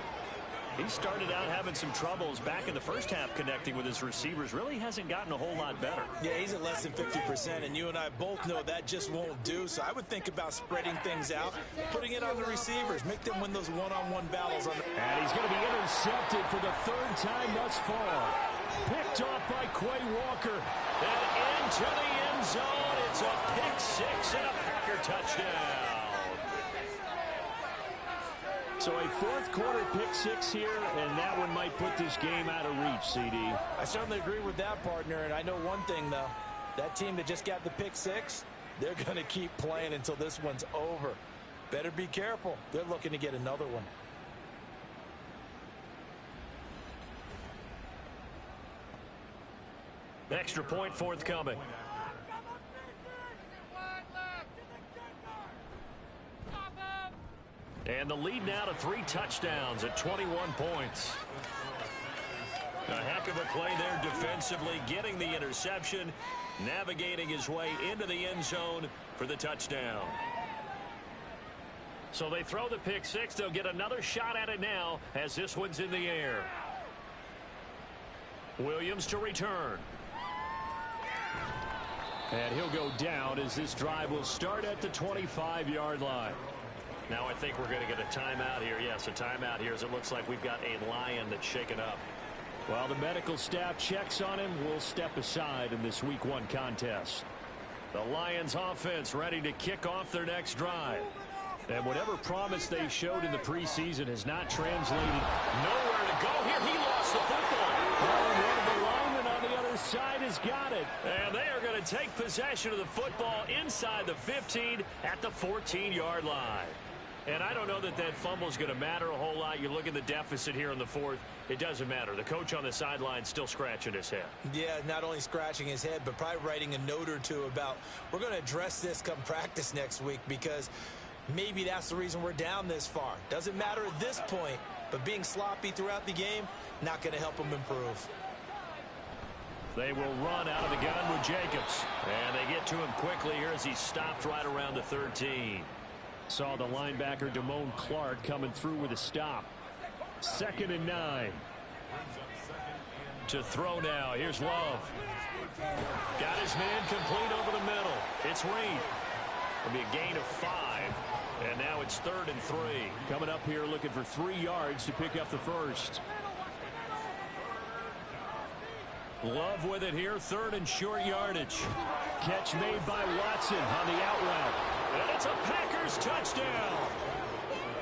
He started out having some troubles back in the first half connecting with his receivers. Really hasn't gotten a whole lot better. Yeah, he's at less than 50%, and you and I both know that just won't do. So I would think about spreading things out, putting it on the receivers, make them win those one-on-one battles. And he's going to be intercepted for the third time thus far. Picked off by Quay Walker. And into the end zone. It's a pick six and a Packer touchdown. So a fourth quarter pick six here, and that one might put this game out of reach, CD. I certainly agree with that, partner, and I know one thing, though. That team that just got the pick six, they're going to keep playing until this one's over. Better be careful. They're looking to get another one. Extra point forthcoming. And the lead now to 3 touchdowns at 21 points. A heck of a play there defensively, getting the interception, navigating his way into the end zone for the touchdown. So they throw the pick six. They'll get another shot at it now as this one's in the air. Williams to return. And he'll go down as this drive will start at the 25-yard line. Now I think we're going to get a timeout here. Yes, a timeout here as it looks like we've got a Lion that's shaken up. While the medical staff checks on him, we'll step aside in this Week 1 contest. The Lions offense ready to kick off their next drive. And whatever promise they showed in the preseason has not translated. Nowhere to go here. He lost the football. Oh, one of the linemen on the other side has got it. And they are going to take possession of the football inside the 15 at the 14-yard line. And I don't know that that fumble is going to matter a whole lot. You look at the deficit here in the fourth. It doesn't matter. The coach on the sideline still scratching his head. Yeah, not only scratching his head, but probably writing a note or two about we're going to address this come practice next week because maybe that's the reason we're down this far. Doesn't matter at this point, but being sloppy throughout the game, not going to help them improve. They will run out of the gun with Jacobs. And they get to him quickly here as he stopped right around the 13. Saw the linebacker Damone Clark coming through with a stop. 2nd and 9. To throw now. Here's Love. Got his man complete over the middle. It's Reed. It'll be a gain of 5. And now it's 3rd and 3. Coming up here looking for 3 yards to pick up the first. Love with it here. 3rd and short yardage. Catch made by Watson on the out route. And it's a Packers touchdown.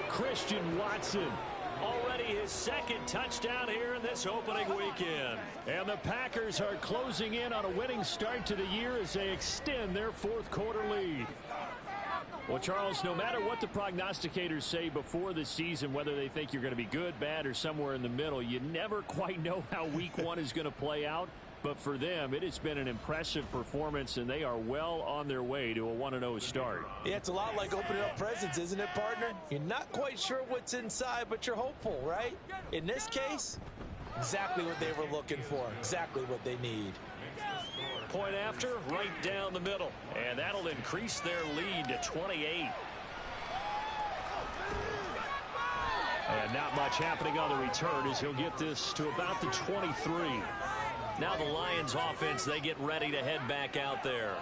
Christian Watson. Already his 2nd touchdown here in this opening weekend. And the Packers are closing in on a winning start to the year as they extend their 4th quarter lead. Well, Charles, no matter what the prognosticators say before the season, whether they think you're going to be good, bad, or somewhere in the middle, you never quite know how Week 1 is going to play out. But for them, it has been an impressive performance, and they are well on their way to a 1-0 start. Yeah, it's a lot like opening up presents, isn't it, partner? You're not quite sure what's inside, but you're hopeful, right? In this case, exactly what they were looking for, exactly what they need. Point after, right down the middle. And that'll increase their lead to 28. And not much happening on the return as he'll get this to about the 23. Now the Lions offense, they get ready to head back out there.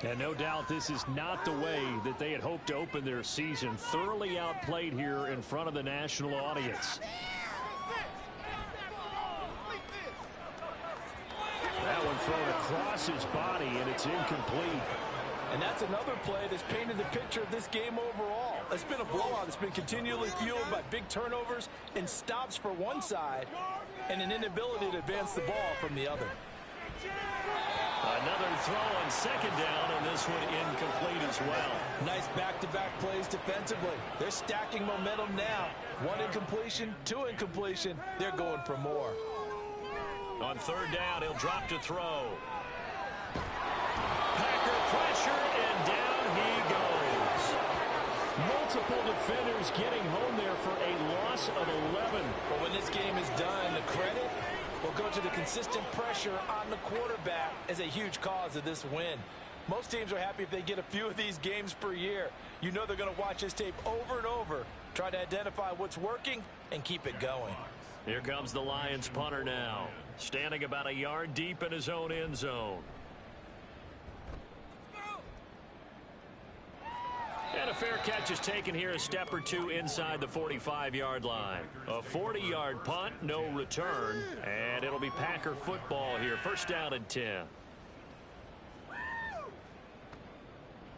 And no doubt this is not the way that they had hoped to open their season. Thoroughly outplayed here in front of the national audience. That one thrown across his body, and it's incomplete. And that's another play that's painted the picture of this game overall. It's been a blowout. It's been continually fueled by big turnovers and stops for one side and an inability to advance the ball from the other. Another throw on 2nd down, and this one incomplete as well. Nice back-to-back plays defensively. They're stacking momentum now. 1 incompletion, 2 incompletion. They're going for more. On 3rd down, he'll drop to throw. Packer pressure, and down he goes. Multiple defenders getting home there for a loss of 11. But when this game is done, the credit will go to the consistent pressure on the quarterback as a huge cause of this win. Most teams are happy if they get a few of these games per year. You know they're going to watch this tape over and over, try to identify what's working, and keep it going. Here comes the Lions punter now, standing about a yard deep in his own end zone. And a fair catch is taken here a step or two inside the 45-yard line. A 40-yard punt, no return, and it'll be Packer football here. First down and 10.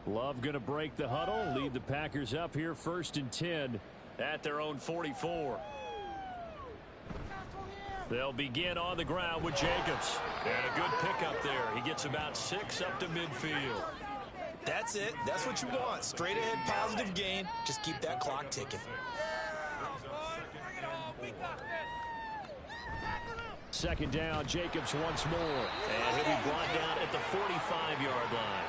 Love going to break the huddle, lead the Packers up here 1st and 10 at their own 44. They'll begin on the ground with Jacobs. And a good pickup there. He gets about 6 up to midfield. That's it. That's what you want. Straight ahead positive gain. Just keep that clock ticking. Second down, Jacobs once more. And he'll be brought down at the 45-yard line.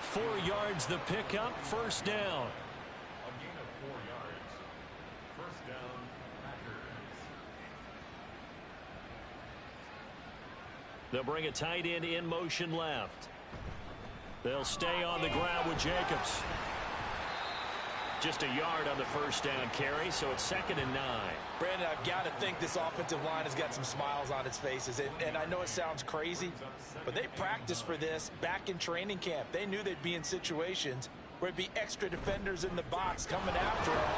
4 yards the pickup, first down. A gain of 4 yards. First down, Packers. They'll bring a tight end in motion left. They'll stay on the ground with Jacobs. Just a yard on the first down carry, so it's 2nd and 9. Brandon, I've got to think this offensive line has got some smiles on its faces. And I know it sounds crazy, but they practiced for this back in training camp. They knew they'd be in situations where it'd be extra defenders in the box coming after them,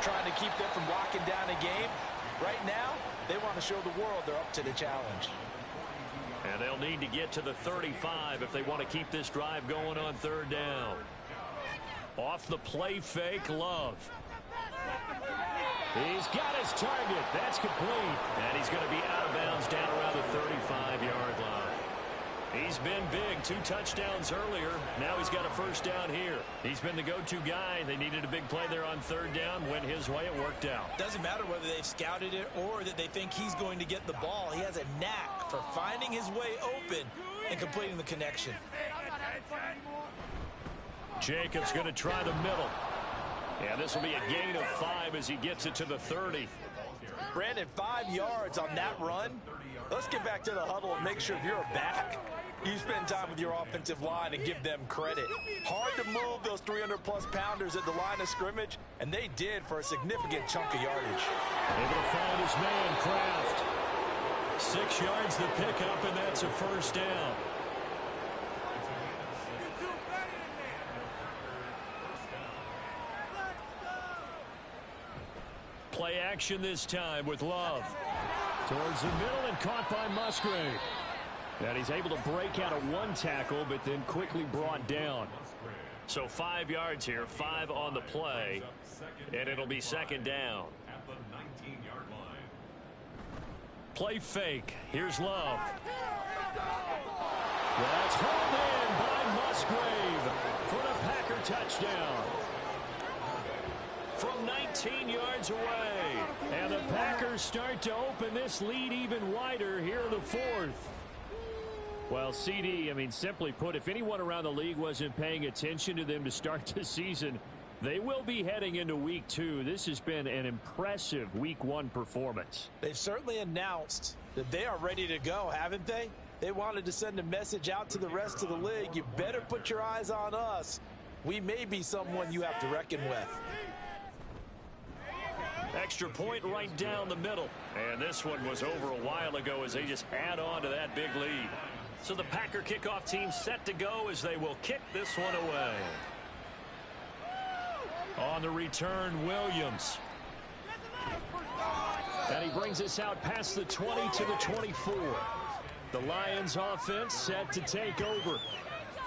trying to keep them from locking down a game. Right now, they want to show the world they're up to the challenge. And they'll need to get to the 35 if they want to keep this drive going on 3rd down. Off the play fake, Love. He's got his target. That's complete. And he's going to be out of bounds down around the 35-yard line. He's been big. 2 touchdowns earlier. Now he's got a first down here. He's been the go-to guy. They needed a big play there on 3rd down. Went his way. It worked out. Doesn't matter whether they've scouted it or that they think he's going to get the ball. He has a knack for finding his way open and completing the connection. Jacobs going to try the middle. And this will be a gain of 5 as he gets it to the 30. Brandon, 5 yards on that run. Let's get back to the huddle and make sure if you're a back, you spend time with your offensive line and give them credit. Hard to move those 300-plus pounders at the line of scrimmage, and they did for a significant chunk of yardage. Able to find his man, Kraft. 6 yards the pickup, and that's a first down. Play action this time with Love. Towards the middle and caught by Musgrave. And he's able to break out of 1 tackle, but then quickly brought down. So 5 yards here, 5 on the play, and it'll be 2nd down. At the 19-yard line. Play fake. Here's Love. That's hauled in by Musgrave for the Packer touchdown. From 19 yards away. And the Packers start to open this lead even wider here in the 4th. Well, CD, I mean, simply put, if anyone around the league wasn't paying attention to them to start the season, they will be heading into week 2. This has been an impressive week 1 performance. They've certainly announced that they are ready to go, haven't they? They wanted to send a message out to the rest of the league. You better put your eyes on us. We may be someone you have to reckon with. Extra point right down the middle. And this one was over a while ago as they just add on to that big lead. So the Packer kickoff team set to go as they will kick this one away. On the return, Williams. And he brings us out past the 20 to the 24. The Lions offense set to take over.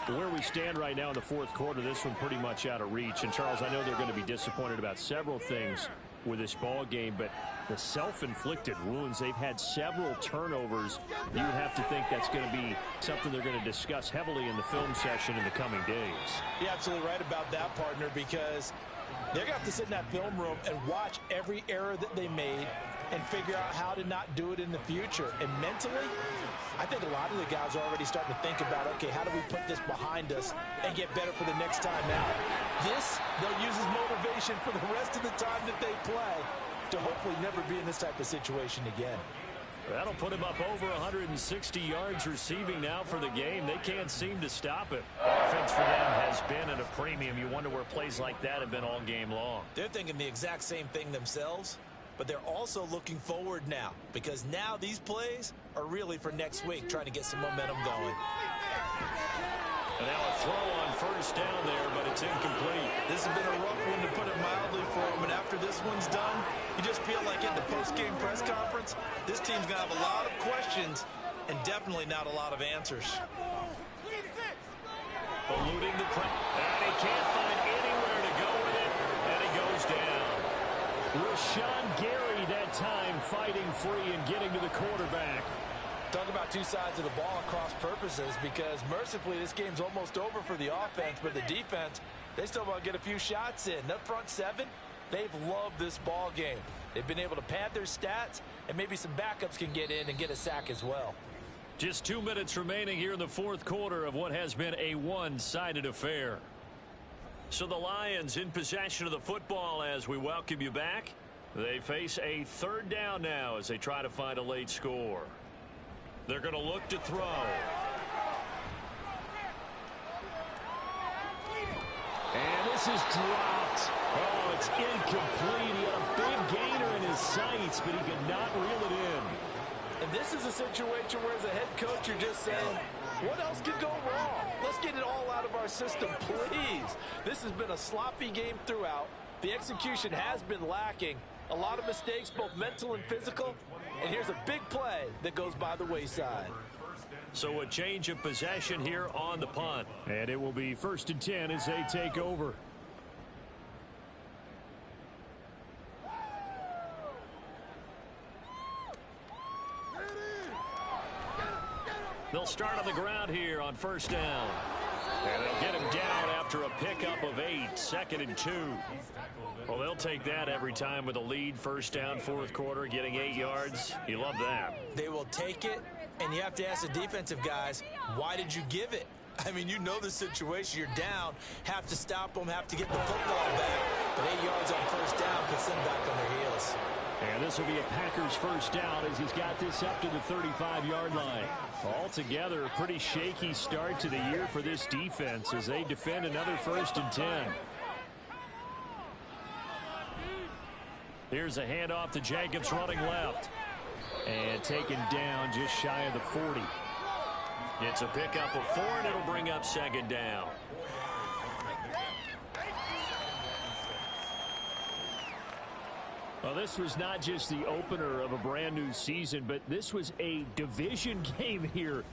Where we stand right now in the 4th quarter, this one pretty much out of reach. And Charles, I know they're going to be disappointed about several things with this ball game, but the self-inflicted wounds, they've had several turnovers. You would have to think that's going to be something they're going to discuss heavily in the film session in the coming days. You're absolutely right about that, partner, because they're going to have to sit in that film room and watch every error that they made and figure out how to not do it in the future. And mentally, I think a lot of the guys are already starting to think about, okay, how do we put this behind us and get better for the next time out? This, they'll use as motivation for the rest of the time that they play to hopefully never be in this type of situation again. That'll put him up over 160 yards receiving now for the game. They can't seem to stop it. Offense for them has been at a premium. You wonder where plays like that have been all game long. They're thinking the exact same thing themselves. but they're also looking forward now because now these plays are really for next week, trying to get some momentum going. And now a throw on first down there, but it's incomplete. This has been a rough one, to put it mildly, for them. And after this one's done, you just feel like at the post-game press conference, this team's going to have a lot of questions and definitely not a lot of answers. Eluding the press. And he can't find anywhere to go with it, and he goes down. Rashawn Gary that time fighting free and getting to the quarterback. Talk about two sides of the ball at cross purposes, because mercifully this game's almost over for the offense, but the defense, they still want to get a few shots in. That front seven, they've loved this ball game. They've been able to pad their stats, and maybe some backups can get in and get a sack as well. Just 2 minutes remaining here in the fourth quarter of what has been a one-sided affair. So the Lions in possession of the football as we welcome you back. They face a third down now as they try to find a late score. They're going to look to throw. And this is dropped. Oh, it's incomplete. He had a big gainer in his sights, but he could not reel it in. And this is a situation where, as a head coach, you're just saying, what else could go wrong? Let's get it all out of our system, please. This has been a sloppy game throughout. The execution has been lacking. A lot of mistakes, both mental and physical. And here's a big play that goes by the wayside. So a change of possession here on the punt. And it will be 1st and 10 as they take over. They'll start on the ground here on first down. And they'll get him down after a pickup of 8, 2nd and 2. Well, they'll take that every time with a lead. First down, fourth quarter, getting 8 yards. You love that. They will take it, and you have to ask the defensive guys, why did you give it? I mean, you know the situation. You're down, have to stop them, have to get the football back. But 8 yards on first down puts them back on their heels. And this will be a Packers first down as he's got this up to the 35-yard line. Altogether, a pretty shaky start to the year for this defense as they defend another 1st and 10. Here's a handoff to Jacobs running left. And taken down just shy of the 40. It's a pickup of 4, and it'll bring up 2nd down. Well, this was not just the opener of a brand new season, but this was a division game here